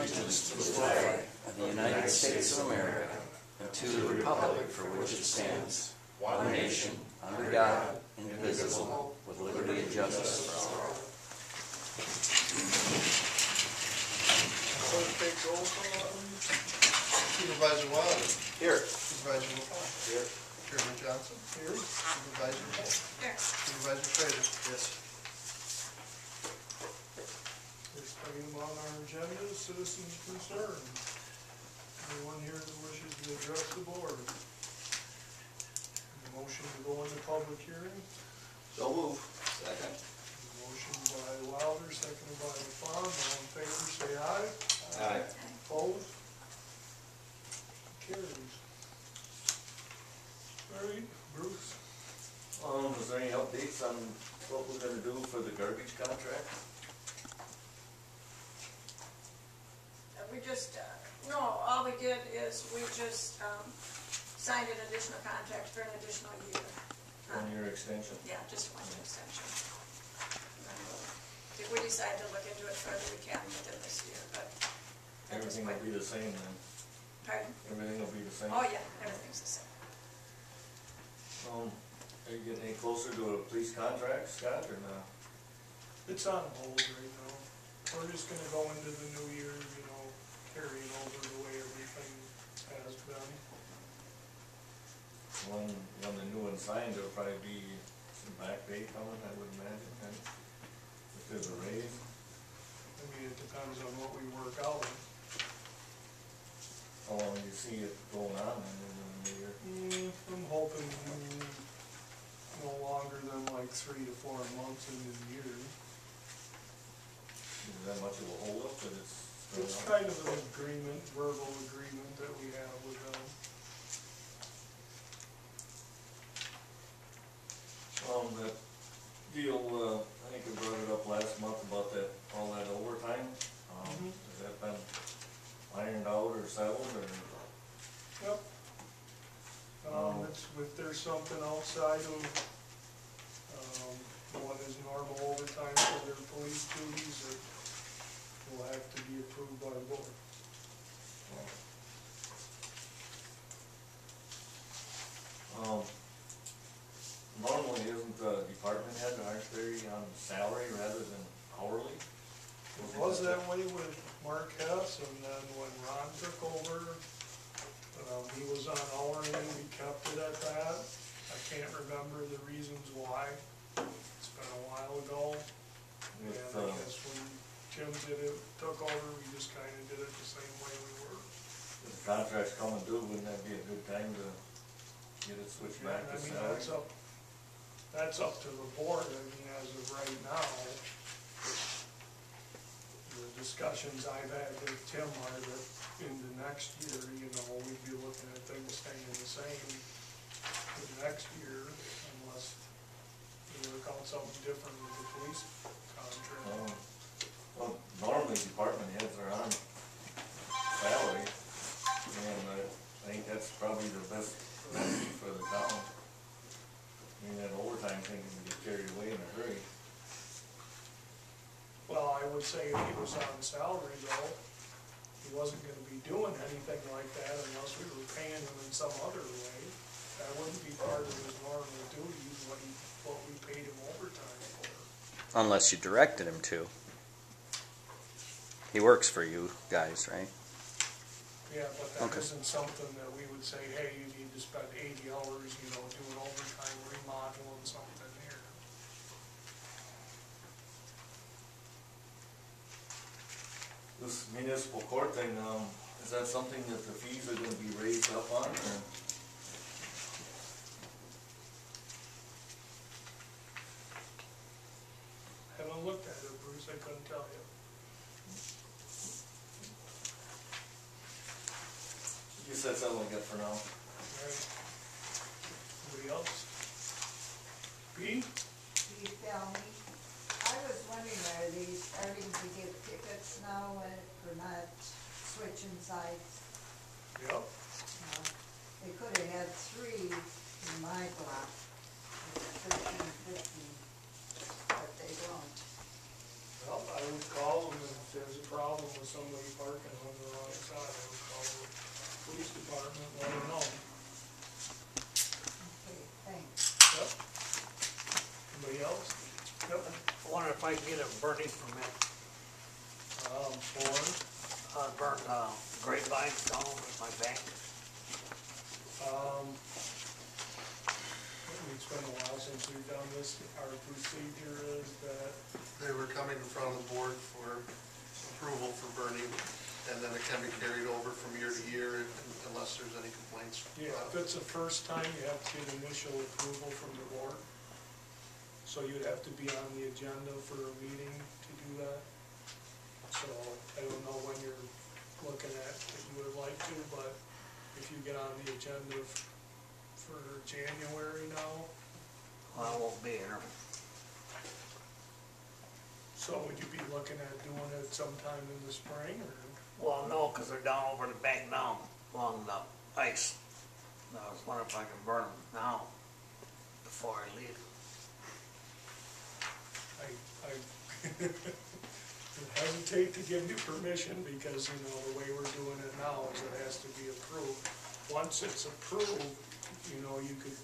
allegiance to the flag of the United States of America and to the republic for which it stands, one nation, under God, indivisible, with liberty and justice for all. Supervisor Wilder. Here. Supervisor McCall. Here. Chairman Johnson. Here. Supervisor Holt. Here. Supervisor Schrader. Yes. First item on our agenda is citizens' concern. Anyone here that wishes to address the board? A motion to go into public hearing? So move. Second. Motion by Wilder, seconded by LaFawn. All in favor, say aye. Aye. Opposed? Carries. All right, Bruce. Is there any updates on what we're gonna do for the garbage contract? We just, no, all we did is we just signed an additional contract for an additional year. 1 year extension? Yeah, just 1 year extension. If we decide to look into it further, we can within this year, but at this Everything point. will be the same then? Pardon? Everything will be the same? Oh, yeah, everything's the same. Are you getting any closer to a police contract, Scott, or not? It's on hold right now. We're just gonna go into the new year, you know, carrying over the way everything has been. When the new one signed, there'll probably be some back pay coming, I would imagine, and if there's a raise. I mean, it depends on what we work out. How long do you see it going on in the new year? I'm hoping no longer than like 3 to 4 months into the year. Is that much of a holdup that it's? It's kind of an agreement, verbal agreement that we have with them. That deal, I think I brought it up last month about that, all that overtime. Has that been ironed out or settled, or? Yep. If there's something outside of, what is normal overtime for their police duties, it will have to be approved by the board. Normally isn't the department head, aren't they on salary rather than hourly? It was that way with Mark Hess, and then when Ron took over, he was on hourly, we kept it at that. I can't remember the reasons why. It's been a while ago. And I guess when Jim took over, we just kinda did it the same way we were. If the contract's coming due, wouldn't that be a good time to get it switched back to salary? That's up to the board. I mean, as of right now, the discussions I've had with Tim are that in the next year, you know, we'd be looking at things staying the same for the next year unless we work out something different with the police contract. Well, normally department heads are on salary, and I think that's probably the best message for the town. I mean, that overtime thing can get carried away in a hurry. Well, I would say if he was on salary though, he wasn't gonna be doing anything like that unless we were paying him in some other way. That wouldn't be part of his normal duties, what we paid him overtime for. Unless you directed him to. He works for you guys, right? Yeah, but that Okay. isn't something that we would say, hey, you need to spend 80 hours, you know, doing overtime, remodeling something here. This municipal court thing, is that something that the fees are gonna be raised up on, or? Haven't looked at it, Bruce, I couldn't tell you. I guess that's all I got for now. Alright. Anybody else? B? You tell me. I was wondering, are they starting to get tickets now for not switching sides? Yep. They could have had 3 in my block, 13, 15, but they don't. Well, I would call them if there's a problem with somebody parking on department, let her know. Okay, thanks. Yep. Anybody else? Yep. I wonder if I can get a burning permit, For, burn, grapevines down with my bank. it's been a while since we've done this. Our procedure is that, They were coming in front of the board for approval for burning, and then it can be carried over from year to year unless there's any complaints. yeah, if it's the first time, you have to get initial approval from the board. So you'd have to be on the agenda for a meeting to do that. So I don't know when you're looking at that you would like to, but if you get on the agenda for January now, Well, I won't be here. so would you be looking at doing it sometime in the spring, or? Well, no, because they're down over the bank now, along the ice. And I was wondering if I can burn them now, before I leave. I hesitate to give you permission because, you know, the way we're doing it now is it has to be approved. Once it's approved, you know, we could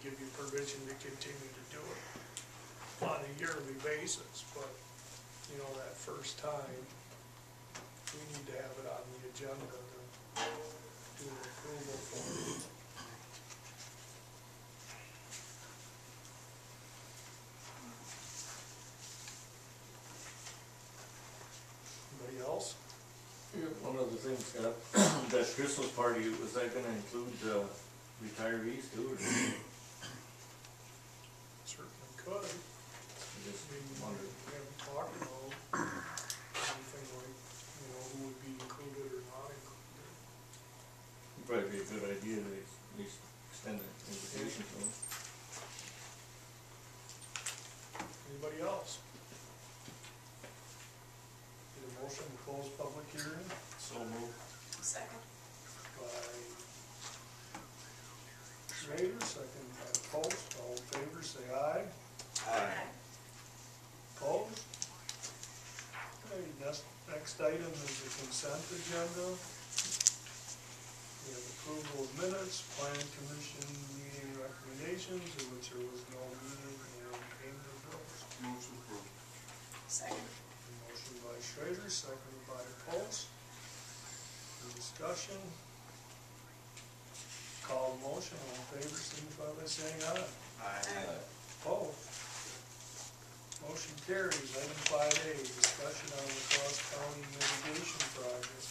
give you permission to continue to do it on a yearly basis, but, you know, that first time, we need to have it on the agenda to do an approval for it. Anybody else? One of the things, Scott, that Christmas party, was that gonna include, retirees too, or? Certainly could. I just We wondered. haven't talked about anything like, you know, who would be included or not included. It'd probably be a good idea to at least extend an invitation to them. Anybody else? Need a motion to close public hearing So moved. Second. by Schrader, second by Post. All in favor, say aye. Aye. Opposed? Okay, next item is the consent agenda. We have approval of minutes, plan commission meeting recommendations, in which there was no meeting, and payment of bills. Motion approved. Second. Motion by Schrader, seconded by Post. Any discussion? Call the motion, all in favor, signify by saying aye. Aye. Opposed? Motion carries. Item 5A, discussion on the cross-county mitigation project.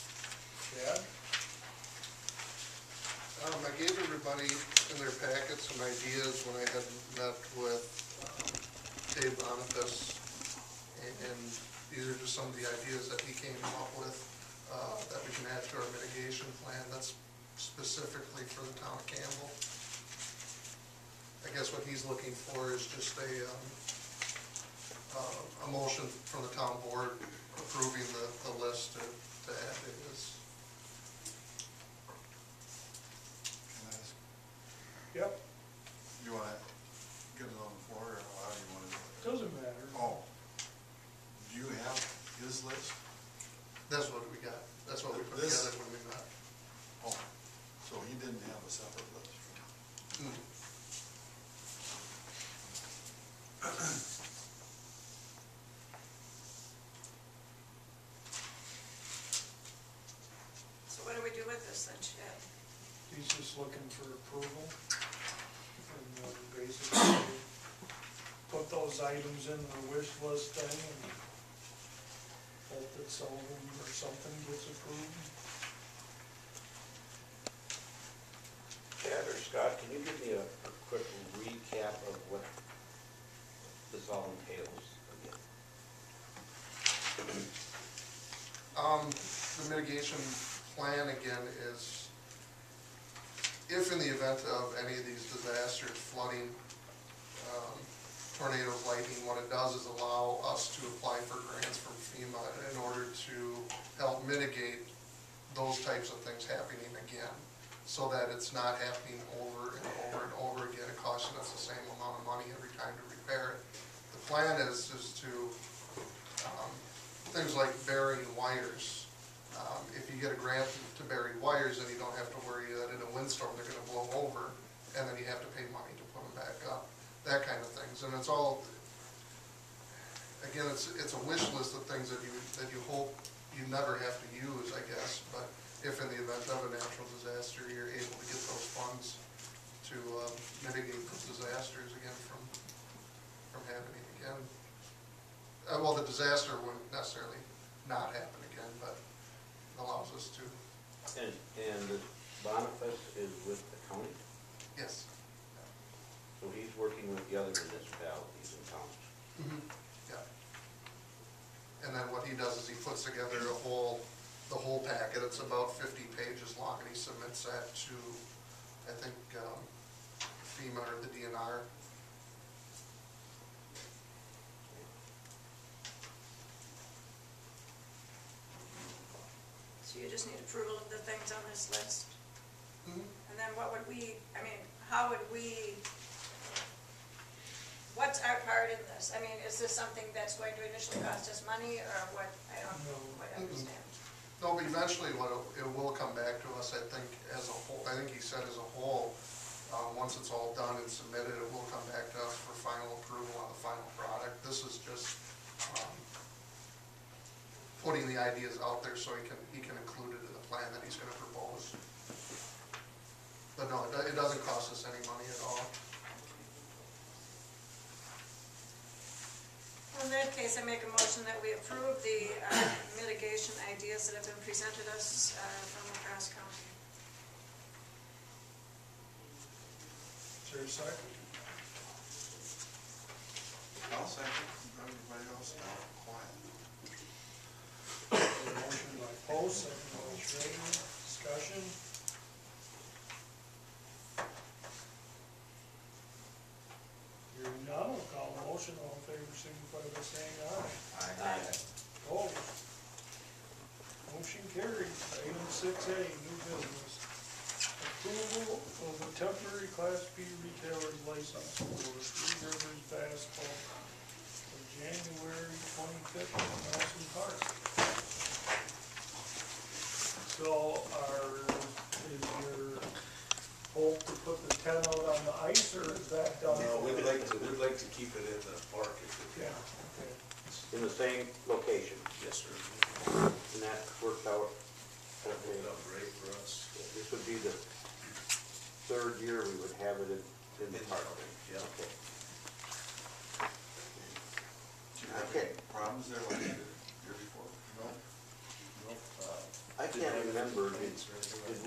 Chad? I gave everybody in their packet some ideas when I had met with Dave Boniface, and these are just some of the ideas that he came up with that we can add to our mitigation plan. That's specifically for the town of Campbell. I guess what he's looking for is just a motion from the town board approving the list to add to his. Can I ask, Yep. you wanna get it on the floor, or how do you wanna do it? Doesn't matter. Oh, do you have his list? That's what we got. That's what we put This- together when we met. Oh, so he didn't have a separate list? So what do we do with this then, Chad? He's just looking for approval. And basically, put those items in the wish list thing and hope that some of them or something gets approved. Chad or Scott, can you give me a quick recap of what this all entails again? The mitigation plan again is, if in the event of any of these disasters, flooding, tornadoes, lightning, what it does is allow us to apply for grants from FEMA in order to help mitigate those types of things happening again, so that it's not happening over and over and over again. It costing us the same amount of money every time to repair it. The plan is to, things like burying wires. If you you get a grant to bury wires, then you don't have to worry that in a windstorm they're gonna blow over, and then you have to pay money to put them back up, that kind of things. And it's all, again, it's a wish list of things that you hope you never have to use, I guess, but if in the event of a natural disaster, you're able to get those funds to mitigate those disasters again from happening again. Well, the disaster wouldn't necessarily not happen again, but allows us to. And the Boniface is with the county? Yes. So he's working with the other municipalities and towns? Mm-hmm. Yeah. And then what he does is he puts together the whole packet. It's about 50 pages long, and he submits that to, I think, FEMA or the DNR. So you just need approval of the things on this list? Mm-hmm. And then what would we, I mean, how would we, what's our part in this? I mean, is this something that's going to initially cost us money, or what? I don't quite understand. No, but eventually it will come back to us, I think, as a whole. I think he said as a whole, once it's all done and submitted, it will come back to us for final approval on the final product. This is just putting the ideas out there so he can include it in the plan that he's gonna propose. But no, it doesn't cost us any money at all. In that case, I make a motion that we approve the mitigation ideas that have been presented us from across county. Is there a second? I'll second. Everybody else now quiet. Motion by Post, second by Schrader, discussion. Hearing none, we'll call the motion. All in favor, signify by saying aye. Aye. Opposed? Motion carries. Item 6A, new business. Approval of a temporary Class B retailer's license for Three Rivers Basketball for January 25th in Nelson Park. So is your hope to put the tent out on the ice, or is that done? No, we'd like to keep it in the park if we Yeah, can. okay. In the same location, Yes, sir. and that worked out. That worked out great for us. This would be the third year we would have it in the park. Yeah. Okay. Did you have any problems there like you did year before? No. Nope. I can't remember, did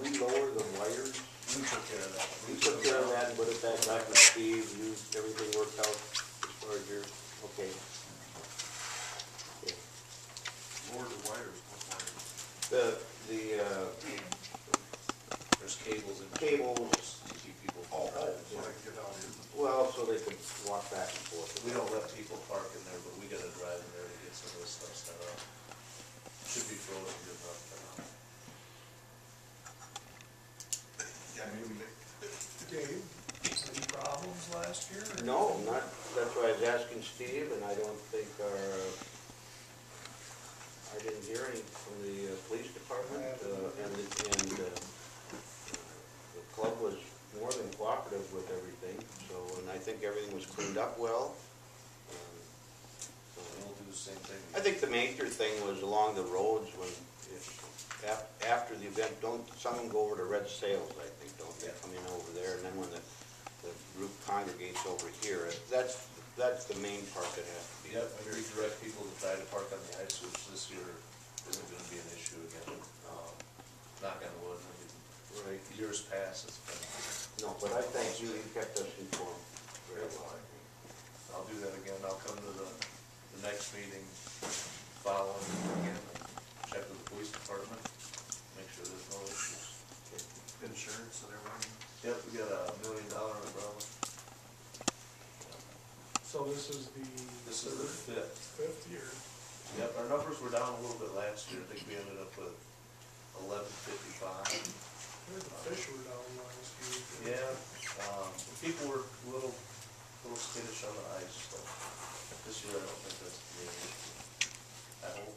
we lower the wires? We took care of that. You took care of that and put it back up, and Steve, everything worked out as far as your, okay. Lower the wires, what wires? There's cables and Cables. to keep people. Oh, from driving. so I can get out here. Well, so they could walk back and forth. We don't let people park in there, but we gotta drive in there to get some of this stuff set up. Should be frozen good enough for now. Yeah, maybe. Dave, any problems last year? or- No, not, that's why I was asking Steve, and I don't think I didn't hear any from the police department, and the club was more than cooperative with everything, so, and I think everything was cleaned up well. So we'll do the same thing. I think the major thing was along the roads when, after the event, don't someone go over to Red Sails, I think, don't they, come in over there, and then when the group congregates over here, that's the main part that has to be. Yep, and redirect people to try to park on the ice, which this year isn't gonna be an issue again. Knock on wood, I mean, Right. years past, it's been. No, but I thank you, you kept us informed very well. I'll do that again, I'll come to the next meeting following again, and check with the police department, make sure there's no issues. Insurance and everything? Yep, we got $1 million umbrella. So this is the This is the fifth year. Yep, our numbers were down a little bit last year, I think we ended up with 1155. The fish were down last year. Yeah, people were a little skittish on the ice, but this year I don't think that's the main issue. I hope.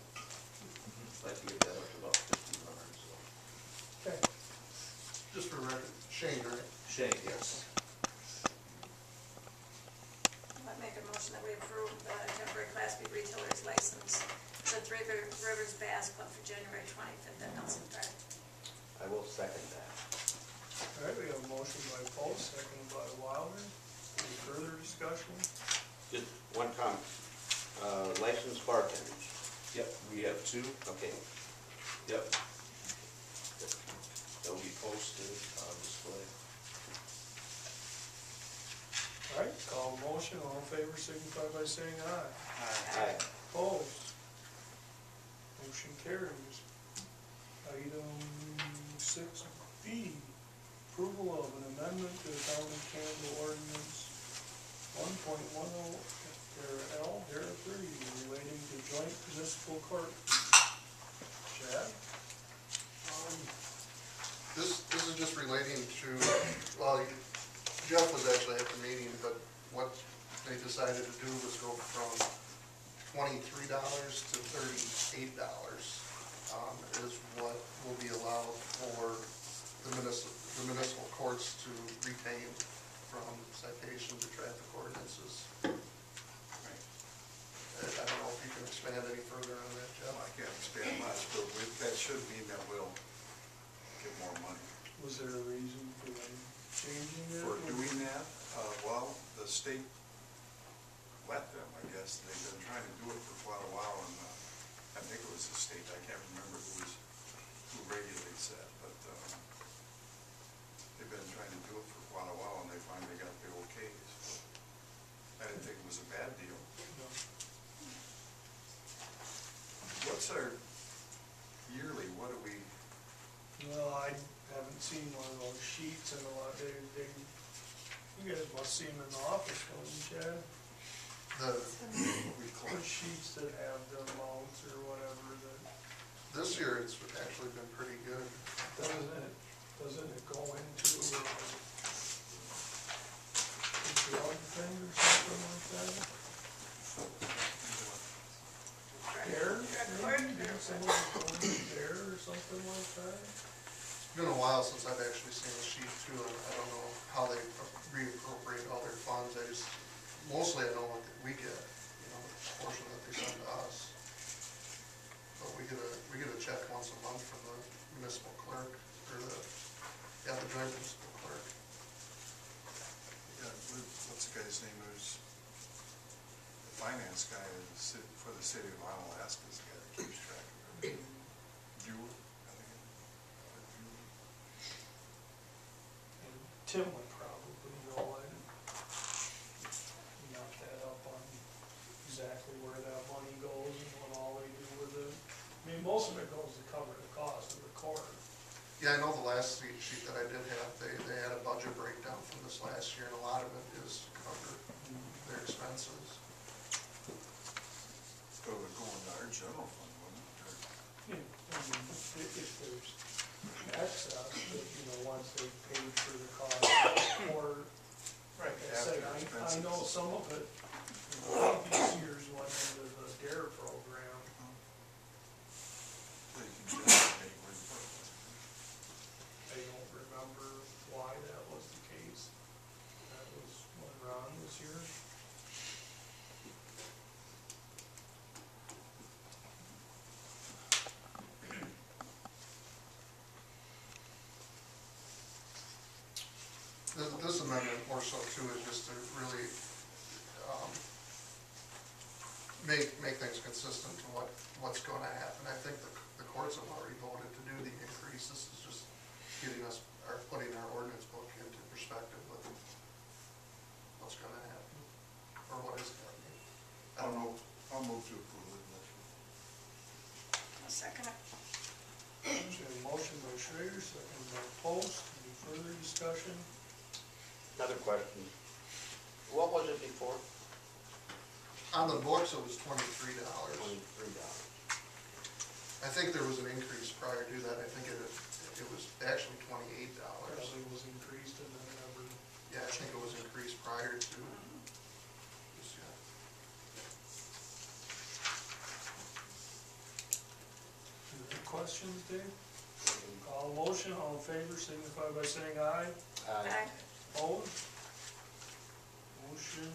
Like to get that up to about 1,500, so. Shank, yes. I'd make a motion that we approve the temporary Class B retailer's license to Three Rivers Bass Club for January 25th at Nelson Park. I will second that. All right, we have a motion by Post, seconded by Wilder. Any further discussion? Just one comment. Licensed bartenders. Yep, we have two. Okay. Yep. They'll be posted on display. All right, call motion, all in favor, signify by saying aye. Aye. Opposed? Motion carries. Item 6B, approval of an amendment to the Town of Campbell Ordinance 1.10 L, There 3, relating to joint municipal court. Chad? This is just relating to, well, Jeff was actually at the meeting, but what they decided to do was go from $23 to $38, is what will be allowed for the municipal courts to retain from citations or traffic ordinances. I don't know if you can expand any further on that, Jeff. I can't expand much, but that should mean that we'll get more money. Was there a reason for them changing it? For doing that, well, the state let them, I guess. They've been trying to do it for quite a while, and I think it was the state, I can't remember who regulates that, but they've been trying to do it for quite a while, and they finally got the okay. So I didn't think it was a bad deal. No. What's our yearly, what do we? Well, I haven't seen one of those sheets in a lot. You guys must see them in the office, don't you, Chad? The sheets that have the amounts or whatever that. This year, it's actually been pretty good. Doesn't it go into a drug thing or something like that? Dare? Maybe someone's going to Dare or something like that? It's been a while since I've actually seen a sheet too, and I don't know how they reappropriate all their funds. Mostly I know what we get, the portion that they send to us. But we get a check once a month from the municipal clerk, or the joint municipal clerk. Yeah, what's the guy's name? Who's the finance guy for the city of Alaska's the guy that keeps track of everything. Buell, I think. And Tim would probably know it. Knock that up on exactly where that money goes and what all they do with it. I mean, most of it goes to cover the cost of the court. Yeah, I know the last sheet that I did have, they had a budget breakdown from this last year, and a lot of it is to cover their expenses. So it would go into our general fund, wouldn't it? Yeah, I mean, if there's excess, that, once they've paid for the cost of the court. Right. Like I say, I know some of it, a lot of these years went into the DARE program. They can generate where the work was. I don't remember why that was the case. That was when Ron was here. This amendment more so too is just to really make things consistent to what's going to happen. I think the courts have already voted to do the increase. This is just putting our ordinance book into perspective with what's going to happen, or what is happening. I don't know. I'll move to approve it. I'll second it. So a motion by Schrader, second by Post. Any further discussion? Another question. What was it before? On the books, it was $23. $23. I think there was an increase prior to that. I think it was actually $28. Probably was increased and then never. Yeah, I think it was increased prior to this year. Any questions, Dave? Call motion, all in favor, signify by saying aye. Aye. Opposed? Motion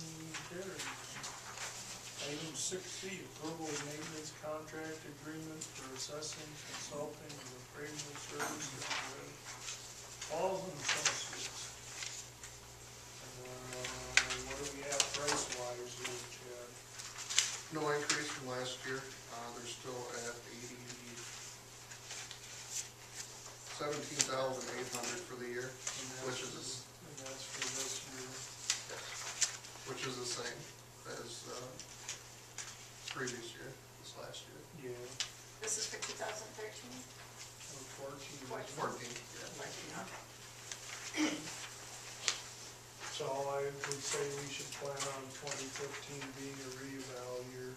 carried. Item 6C, approval of maintenance contract agreement for assessing, consulting, and appraisal services with Paul and Associates. What do we have price-wise here, Chad? No increase from last year. They're still at 17,800 for the year, which is And that's for this year. which is the same as previous year, this last year. Yeah. This is for 2013? Or 14. isn't it? 14, yeah. 14, okay. So I would say we should plan on 2015 being a reeval year.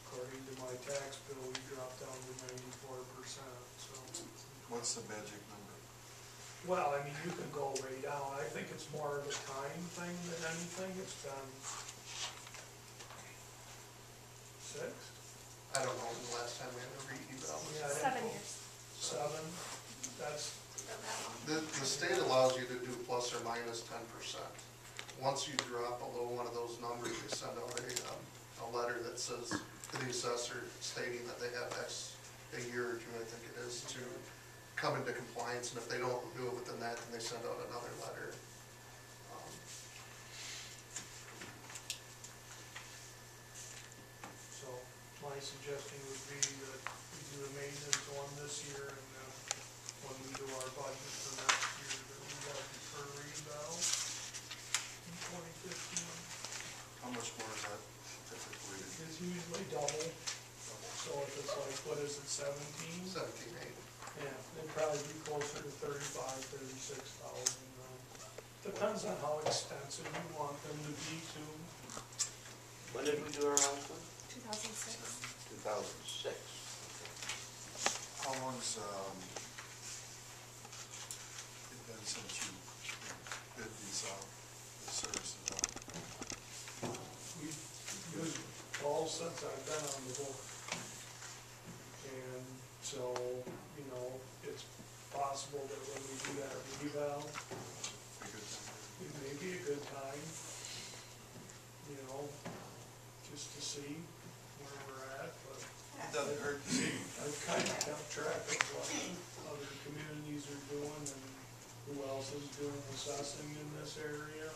According to my tax bill, we dropped down to 94%, so. What's the magic number? Well, I mean, you can go way down. I think it's more of a time thing than anything. It's been 6? I don't know the last time we had a re-eval. Yeah, I 7 think years. 7, that's, The state allows you to do plus or minus 10%. Once you drop below one of those numbers, they send out a letter that says to the assessor stating that they have a year or two, I think it is, to come into compliance, and if they don't do it within that, then they send out another letter. so my suggestion would be that we do the maintenance one this year, and when we do our budget for next year, that we budget for a reval in 2015. How much more is that typically? It's usually double, so if it's like, what is it, 17? 17,800. Yeah, it'd probably be closer to 36,000. Depends on how extensive you want them to be too. When did we do our last one? 2006. 2006. How long's it been since you bid these out, the services out? We've used all since I've been on the book. And so, you know, it's possible that when we do that reval, A good time. it may be a good time, you know, just to see where we're at, but It doesn't hurt to see. I've kind of kept track of what other communities are doing and who else is doing assessing in this area.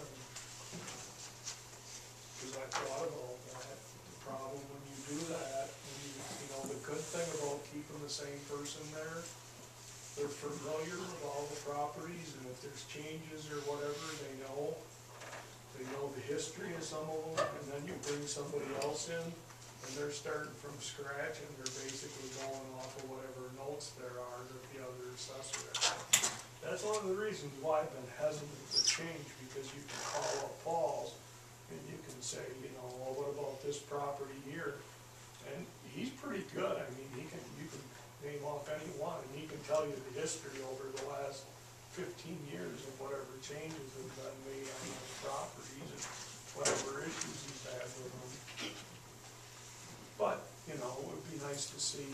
Because I thought about that, the problem when you do that, you know, the good thing about keeping the same person there, they're familiar with all the properties, and if there's changes or whatever, they know the history of some of them, and then you bring somebody else in, and they're starting from scratch, and they're basically going off of whatever notes there are that the other assessor has. That's one of the reasons why I've been hesitant to change, because you can call up Paul's, and you can say, you know, well, what about this property here? And he's pretty good. I mean, you can name off any one, and he can tell you the history over the last 15 years of whatever changes have been made on those properties and whatever issues he's had with them. But, you know, it would be nice to see,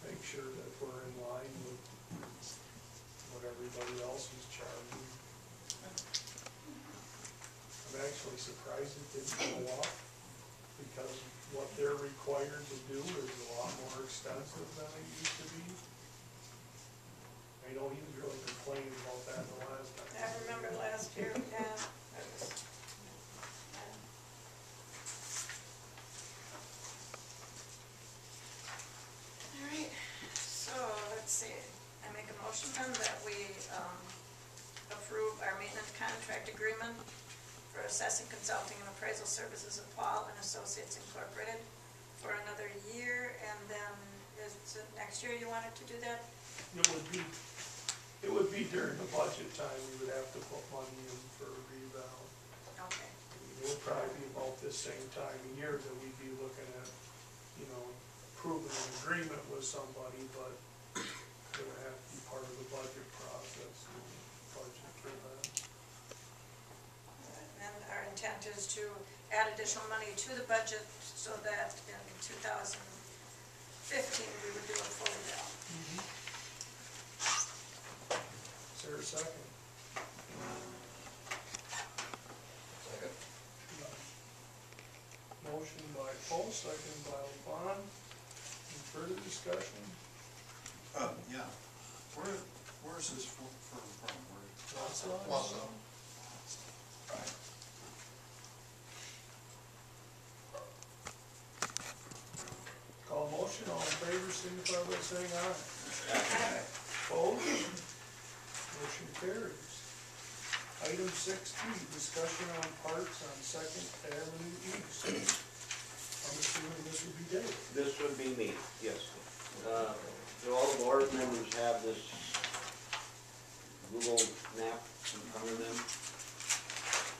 make sure that we're in line with what everybody else is charging. I'm actually surprised it didn't go up, because what they're required to do is a lot more extensive than it used to be. I know he was really complaining about that the last time. I remember last year, yeah. All right, so let's see. I make a motion then that we approve our maintenance contract agreement for assessing, consulting, and appraisal services of Paul and Associates Incorporated for another year, and then is it next year you wanted to do that? It would be during the budget time, we would have to put money in for a reval. Okay. It would probably be about this same time of year that we'd be looking at, you know, approving an agreement with somebody, but it would have to be part of the budget process, and budget for that. And our intent is to add additional money to the budget so that in 2015, we would do a full reval. Is there a second? Second. Motion by Paul, second by Levon. Any further discussion? Yeah, where is this firm from? Lots of. Wausau. Right. Call motion, all in favor, signify by saying aye. Opposed? Motion carries. Item 6D, discussion on parks on Second Avenue East. I'm assuming this would be Dave. This would be me, yes. Do all the board members have this Google map in front of them?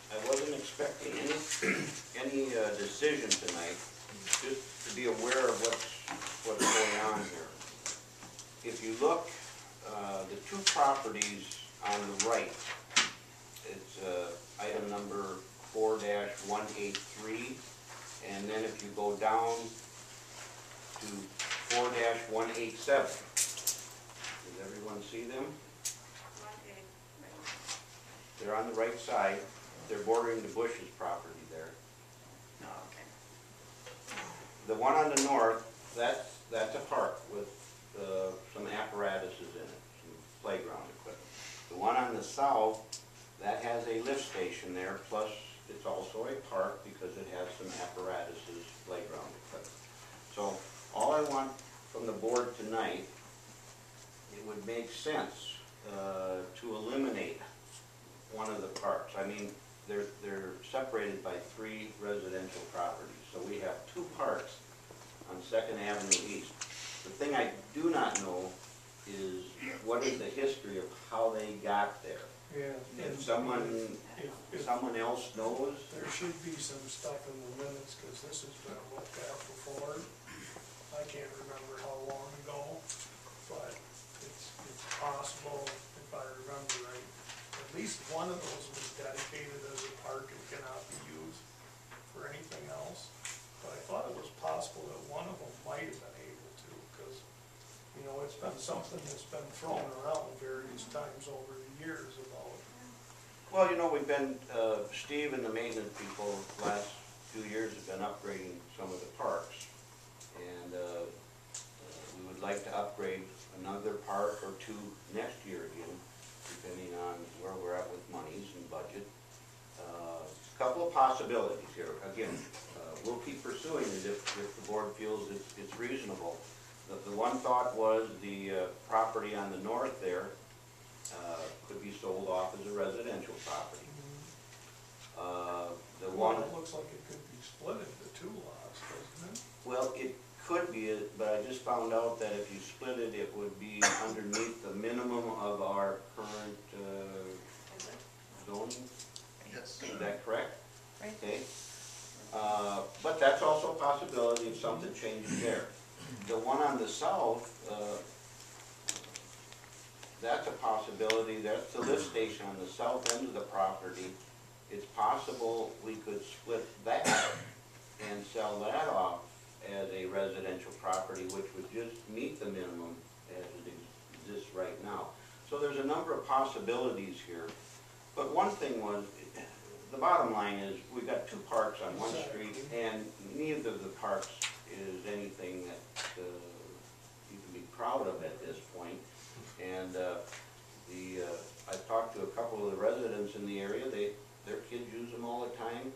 I wasn't expecting any decision tonight, just to be aware of what's going on here. If you look, the two properties on the right, it's item number 4-183, and then if you go down to 4-187, does everyone see them? 1A, right. They're on the right side. They're bordering the Bush's property there. Oh, okay. The one on the north, that's a park with some apparatuses in it, some playground equipment. The one on the south, that has a lift station there, plus it's also a park because it has some apparatuses, playground equipment. So all I want from the board tonight, it would make sense to eliminate one of the parks. I mean, they're separated by 3 residential properties. So we have 2 parks on Second Avenue East. The thing I do not know is what is the history of how they got there. Yeah. If someone else knows, There should be some stuff in the minutes, because this has been looked at before. I can't remember how long ago, but it's possible, if I remember right, at least one of those was dedicated as a park and cannot be used for anything else. But I thought it was possible that one of them might have been able to, because, you know, it's been something that's been thrown around various times over the years about. well, you know, we've been, Steve and the maintenance people the last few years have been upgrading some of the parks. And we would like to upgrade another park or 2 next year again, depending on where we're at with monies and budget. A couple of possibilities here. Again, we'll keep pursuing it if the board feels it's reasonable. The one thought was the property on the north there could be sold off as a residential property. The one, It looks like it could be split into 2 lots, doesn't it? well, it could be, but I just found out that if you split it, it would be underneath the minimum of our current Is it? zoning. Yes. Is that correct? Right. Okay. But that's also a possibility if something changes there. The one on the south, that's a possibility. That's the lift station on the south end of the property. It's possible we could split that and sell that off as a residential property, which would just meet the minimum as it exists right now. So there's a number of possibilities here. But one thing was, the bottom line is, we've got 2 parks on one street, and neither of the parks is anything that you can be proud of at this point. And I talked to a couple of the residents in the area. Their kids use them all the time.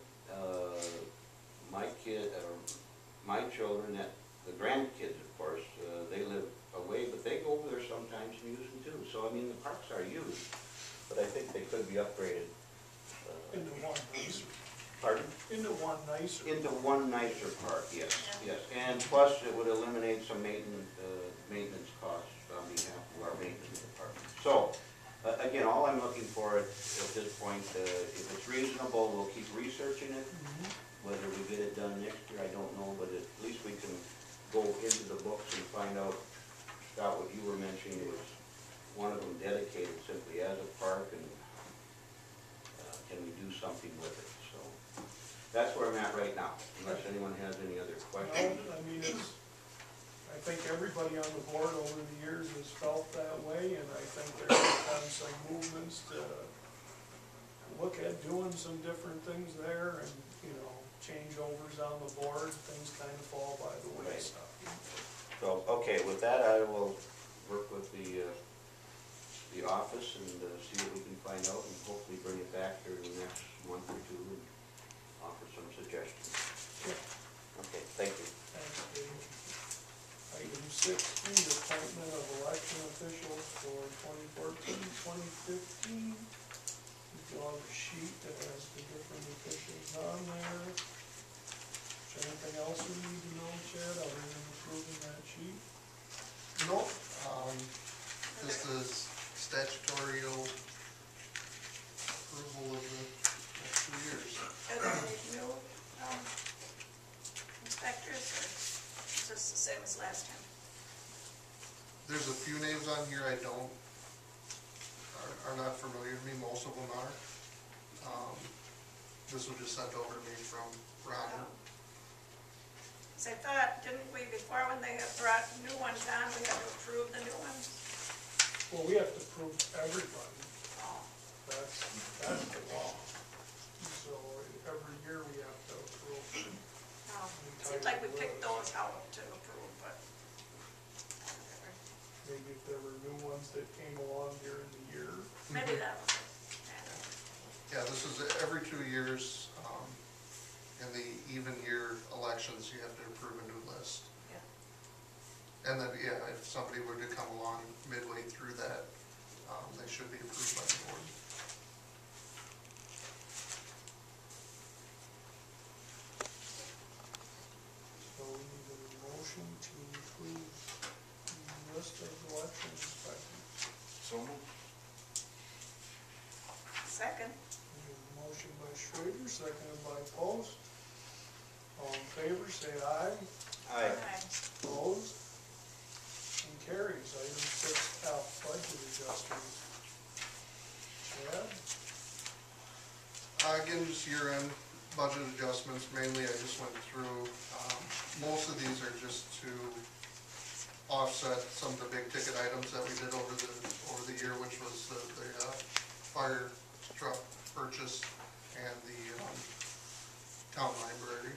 My children, the grandkids, of course, they live away, but they go over there sometimes and use them too. So I mean, the parks are used, but I think they could be upgraded. Into one nicer. Pardon? Into one nicer. Into one nicer park, yes, yes. And plus, it would eliminate some maintenance costs on behalf of our maintenance department. So, again, all I'm looking for at this point, if it's reasonable, we'll keep researching it. Whether we get it done next year, I don't know, but at least we can go into the books and find out, Scott, what you were mentioning was one of them dedicated simply as a park, and can we do something with it? So that's where I'm at right now, unless anyone has any other questions. No, I mean, I think everybody on the board over the years has felt that way, and I think there's been some movements to look at doing some different things there, and, you know, changeovers on the board, things kind of fall by the wayside. So, okay, with that, I will work with the office and see what we can find out, and hopefully bring it back here in the next month or two and offer some suggestions. Okay, thank you. Thanks, Dave. Item 16, appointment of election officials for 2014-2015. You have a sheet that has the different officials on there. Is there anything else we need to know, Chad, other than approving that sheet? Nope, this is statutory approval of the next 2 years. Are there any new inspectors, or is this the same as last time? There's a few names on here I don't, are not familiar to me, most of them are. This was just sent over to me from Ron. Because I thought, didn't we, before when they had brought new ones on, we had to approve the new ones? Well, we have to approve everybody. Oh, That's the law. So every year we have to approve. no. It seemed like we picked those out to approve, but whatever. Maybe if there were new ones that came along during the year. Maybe that was it. Yeah, this is every 2 years, in the even year elections, you have to approve a new list. Yeah. And then, yeah, if somebody were to come along midway through that, they should be approved by the board. So we need a motion to approve the list of election inspectors. So moved. Second. We have a motion by Schrader, seconded by Post. All in favor, say aye. Aye. Opposed? And carries. Item 6F, budget adjustments. Chad? Again, just year-end budget adjustments, mainly I just went through, most of these are just to offset some of the big ticket items that we did over the year, which was the fire truck purchase and the town library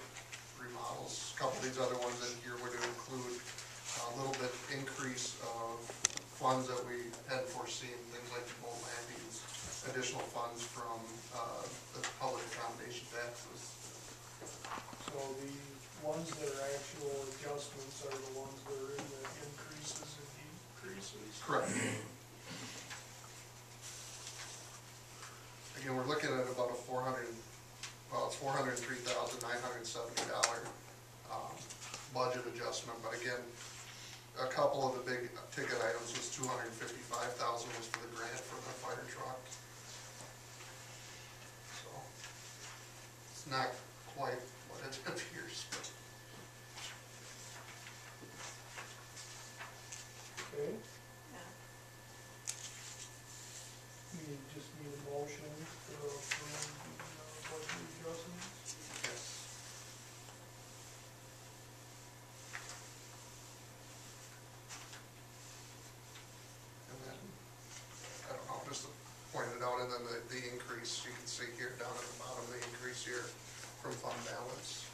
remodels. A couple of these other ones in here would include a little bit increase of funds that we had foreseen, things like mold landings, additional funds from the public accommodation taxes. So the ones that are actual adjustments are the ones that are in the increases and decreases? Correct. Again, we're looking at about a it's $403,970 budget adjustment, but again, a couple of the big ticket items was $255,000 was for the grant for the fire truck. So, it's not quite what it appears, but. Okay, Yeah. we just need a motion to approve the budget adjustments. Yes. And then, I don't know, just to point it out, and then the increase, you can see here down at the bottom, the increase here from fund balance.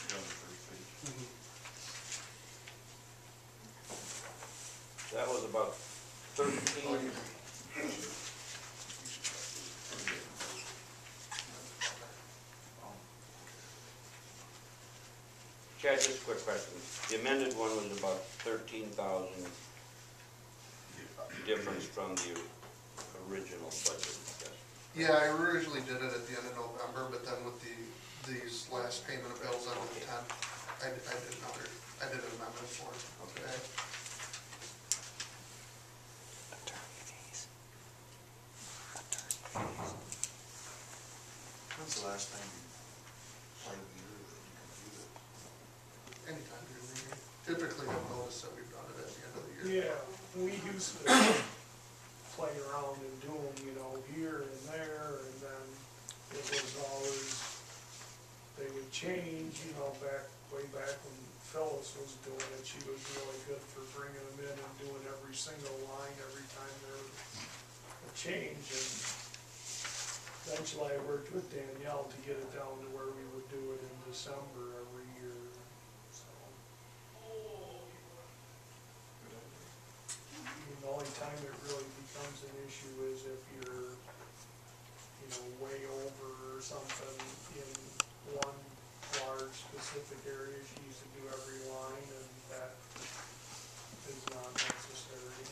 Yeah, on the first page. That was about 13. Chad, just a quick question. The amended one was about 13,000 difference from the original budget, I guess. Yeah, I originally did it at the end of November, but then with these last payment of bills under the 10th, I did an amendment for it today. When's the last time part of the year that you can do that? Anytime during the year. Typically, I've noticed that we've done it at the end of the year. Yeah, we used to play around and do them, you know, here and there, and then it was always, they would change, you know, way back when Phyllis was doing it, she was really good for bringing them in and doing every single line every time there was a change. And eventually I worked with Danielle to get it down to where we would do it in December every year, so. The only time it really becomes an issue is if you're, you know, way over or something in one large specific area. She used to do every line, and that is not necessary.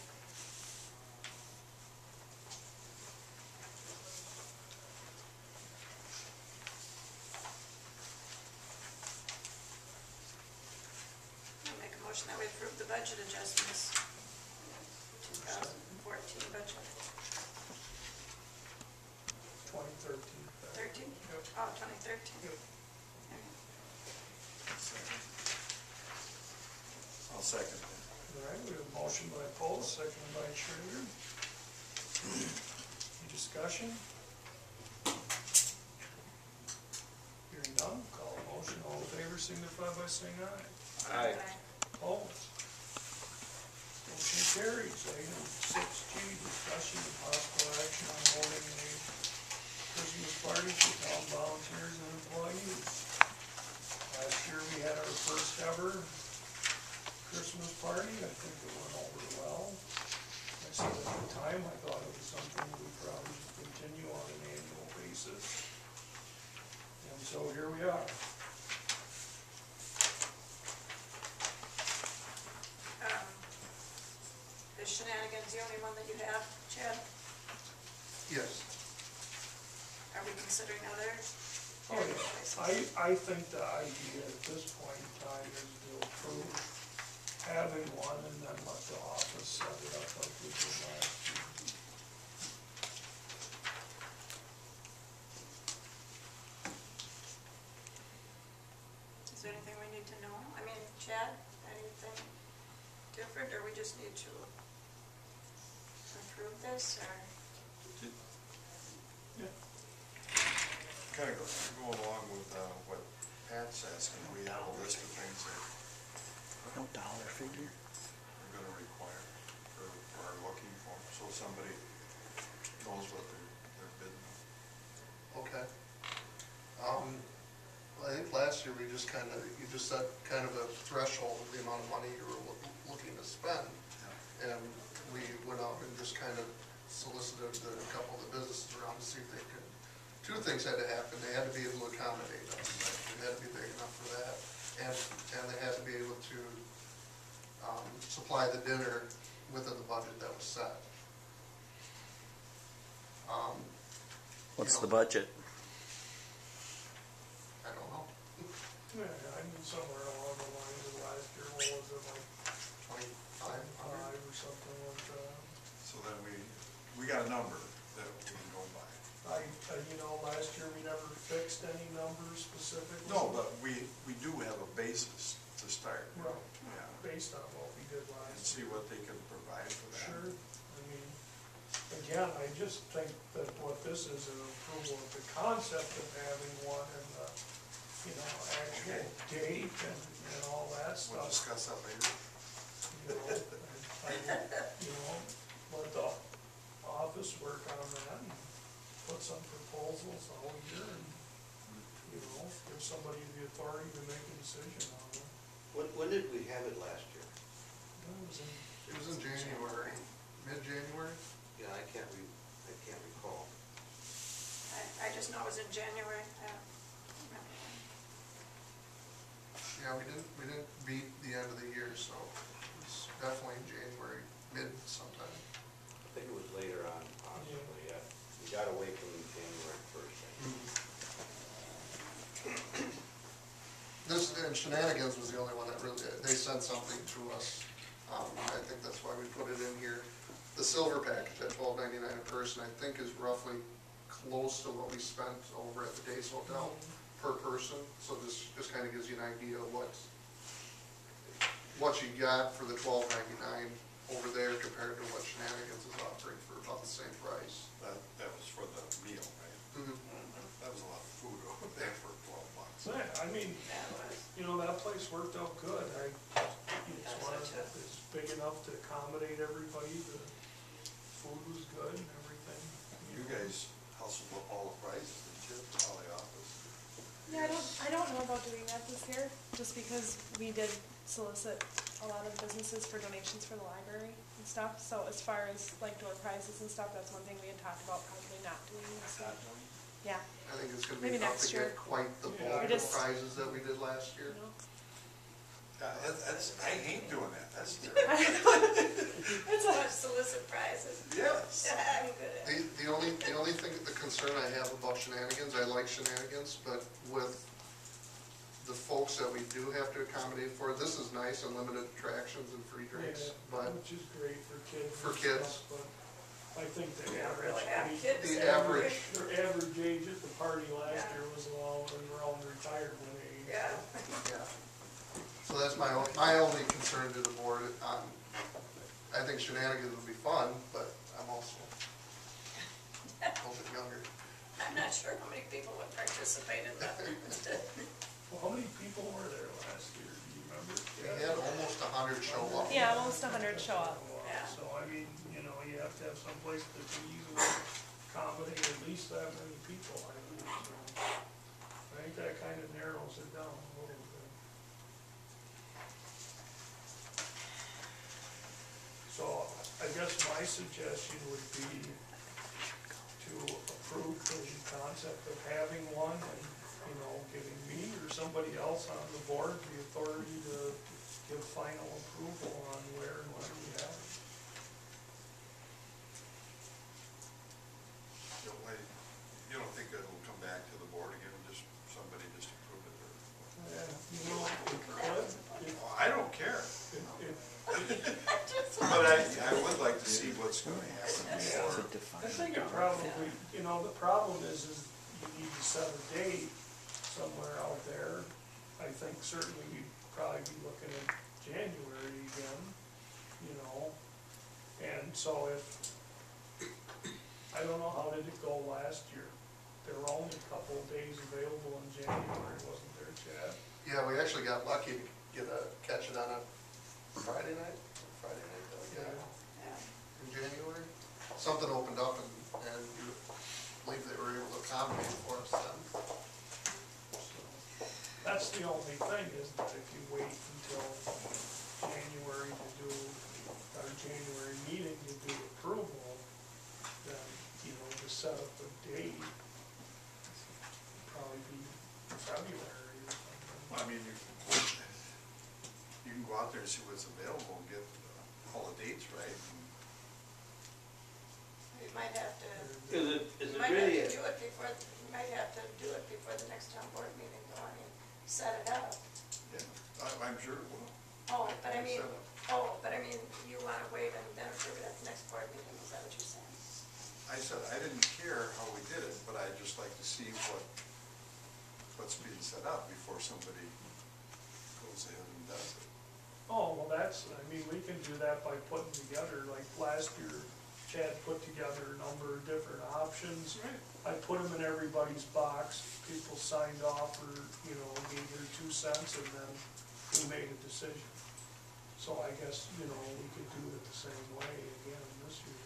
I'll make a motion that we approve the budget adjustments, 2014 budget. 2013. 13? Yep. Oh, 2013. Yep. I'll second that. All right, we have a motion by Post, second by Schrader. Any discussion? Hearing none, call a motion. All in favor signify by saying aye. Aye. Opposed? Motion carries. Item 6G, discussion of possible action on holding a Christmas party for town volunteers and employees. Last year we had our first ever Christmas party. I think it went over well. I said at the time, I thought it was something we probably should continue on an annual basis. And so here we are. Is Shenanigans the only one that you have, Chad? Yes. Are we considering others? Oh, yeah. I think the idea at this point in time is to approve having one and then let the office set it up like we did last year. Is there anything we need to know? I mean, Chad, anything different, or we just need to approve this, or? Yeah. Kind of go along with what Pat's asking, we have a list of things that No dollar figure? we're gonna require or are looking for, so somebody knows what they're bidding on. Okay. I think last year we just you just set kind of a threshold of the amount of money you were looking to spend. And we went out and just kind of solicited a couple of the businesses around to see if they could, two things had to happen. They had to be able to accommodate us. They had to be big enough for that. And they had to be able to supply the dinner within the budget that was set. What's the budget? I don't know, Yeah, I mean, somewhere along the lines of last year, what was it, like 2,500? 5 or something like that? So then we got a number that we can go by. You know, last year we never fixed any numbers specifically. No, but we do have a basis to start. Right, Yeah, based on what we did and last see year. what they can provide for that. Sure, I mean, again, I just think that what this is an approval of the concept of having one and the, you know, actual date and all that We'll stuff. discuss that later. You know, I would, you know, let the office work on that and put some proposals out here and, you know, give somebody the authority to make a decision on it. When did we have it last year? It was in January, mid-January. Yeah, I can't recall. I just know it was in January. I don't remember. Yeah, we didn't beat the end of the year, so it was definitely in January, mid sometime. I think it was later on, possibly, yeah. We got away from January 1st, I think. This, and Shenanigans was the only one that really, they sent something to us. I think that's why we put it in here. The silver package at $12.99 a person, I think is roughly close to what we spent over at the Days Hotel per person. So this just kind of gives you an idea of what you got for the $12.99 over there compared to what Shenanigans is offering for about the same price. That was for the meal, right? Mhm. That was a lot of food over there for $12. Yeah, I mean, That was. you you know, that place worked out good. It's big enough to accommodate everybody, the food was good and everything. You guys hustled up all the prizes, didn't you, all the office? Yeah, I don't know about doing that this year, just because we did solicit a lot of businesses for donations for the library and stuff. So as far as like door prizes and stuff, that's one thing we had talked about probably not doing this year. Yeah. I think it's gonna be Maybe tough next to year. get quite the Yeah, bulk we of just- prizes that we did last year. You know? I hate doing that, that's terrible. It's Much solicit prizes. Yes. I'm good at it. The only thing, the concern I have about shenanigans, I like shenanigans, but with the folks that we do have to accommodate for, this is nice, unlimited attractions and free drinks, but Which is great for kids. For and kids. stuff, But I think the We don't average really have age, kids the there. average- their average age at the party last Yeah. year was around retirement age. Yeah. yeah. So that's my only concern to the board. I think shenanigans would be fun, but I'm also a little bit younger. I'm not sure how many people would participate in that. Well, how many people were there last year, do you remember? We had almost 100 show up. Yeah, almost 100 show up. Yeah. So, I mean, you know, you have to have some place that can easily accommodate at least that many people, I think. So, I think that kind of narrows it down a little bit. So, I guess my suggestion would be to approve the concept of having one and, you know, giving me or somebody else on the board the authority to give final approval on where and when we have it. You don't think it'll come back to the board again, just somebody just approve it, or? Yeah, you know, it could, Well, I don't care, it, but I would like to see what's gonna happen before. I think it probably, you know, the problem is you need to set a date somewhere out there. I think certainly we'd probably be looking at January again, you know. And so I don't know, how did it go last year? There were only a couple of days available in January, wasn't there, Chad? Yeah, we actually got lucky to catch it on a Friday night, yeah, in January. Something opened up and you believe they were able to accommodate for us then. So, That's the only thing, is that if you wait until January to do, our January meeting to do approval, then, you know, to set up a date, it'd probably be February or something. I mean, you can go out there and see what's available and get all the dates right. You might have to, Is it you might have really, to do it before, you might have to do it before the next town board meeting, though, I mean, set it up. Yeah, I'm sure it will. Oh, but I mean, Set up. you wanna wait and then approve it at the next board meeting, is that what you're saying? I said, I didn't care how we did it, but I'd just like to see what's being set up before somebody goes ahead and does it. Oh, well, I mean, we can do that by putting together, like last year, Chad put together a number of different options. I put them in everybody's box, people signed off or, you know, gave their 2 cents, and then we made a decision. So I guess, you know, we could do it the same way again this year.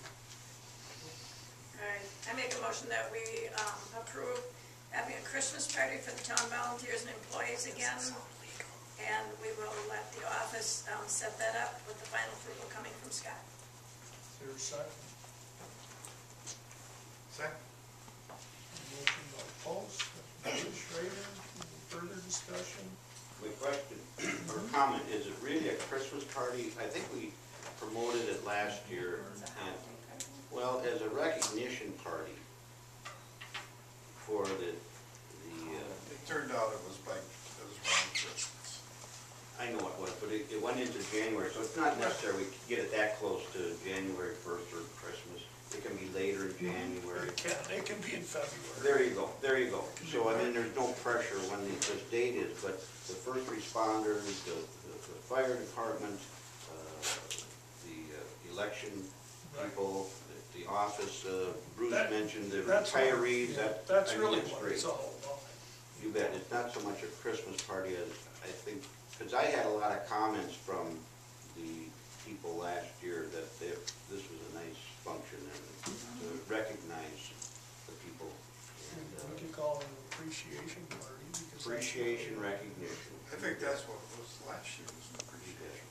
All right, I make a motion that we approve having a Christmas party for the town volunteers and employees again. And we will let the office set that up with the final approval coming from Scott. Is there a second? Second. Motion by Post, second by Schrader. Any further discussion? my question or comment, is it really a Christmas party? I think we promoted it last year, and, well, as a recognition party for the It turned out it was around Christmas. I know it was, but it went into January, so it's not necessary we get it that close to January 1st or Christmas. It can be later in January. It can be in February. There you go. So, I mean, there's no pressure when this date is, but the first responders, the fire department, the election people, the office, Bruce mentioned the retirees, That's I mean, really it's what great. it's all about. You bet, it's not so much a Christmas party as, I I think, because I had a lot of comments from the people last year that this was a nice function and to recognize the people. And, We could call it an appreciation party because. that's what appreciation, we- recognition. I think that's what it was last year, was an appreciation.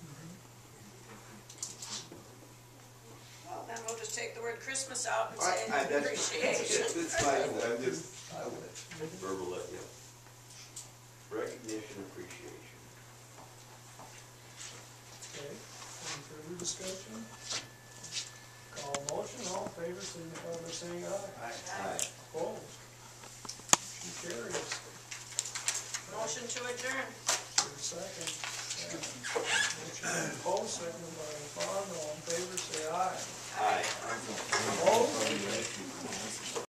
Well, then we'll just take the word Christmas out and I- say that's- appreciation. It's fine, I'm just I would. verbal it, yeah. Recognition, appreciation. Okay, any further discussion? Call motion, all in favor, signify by saying aye. Aye. Opposed? Motion carries. Motion to adjourn. For a second. Motion opposed, seconded by Bond, all in favor,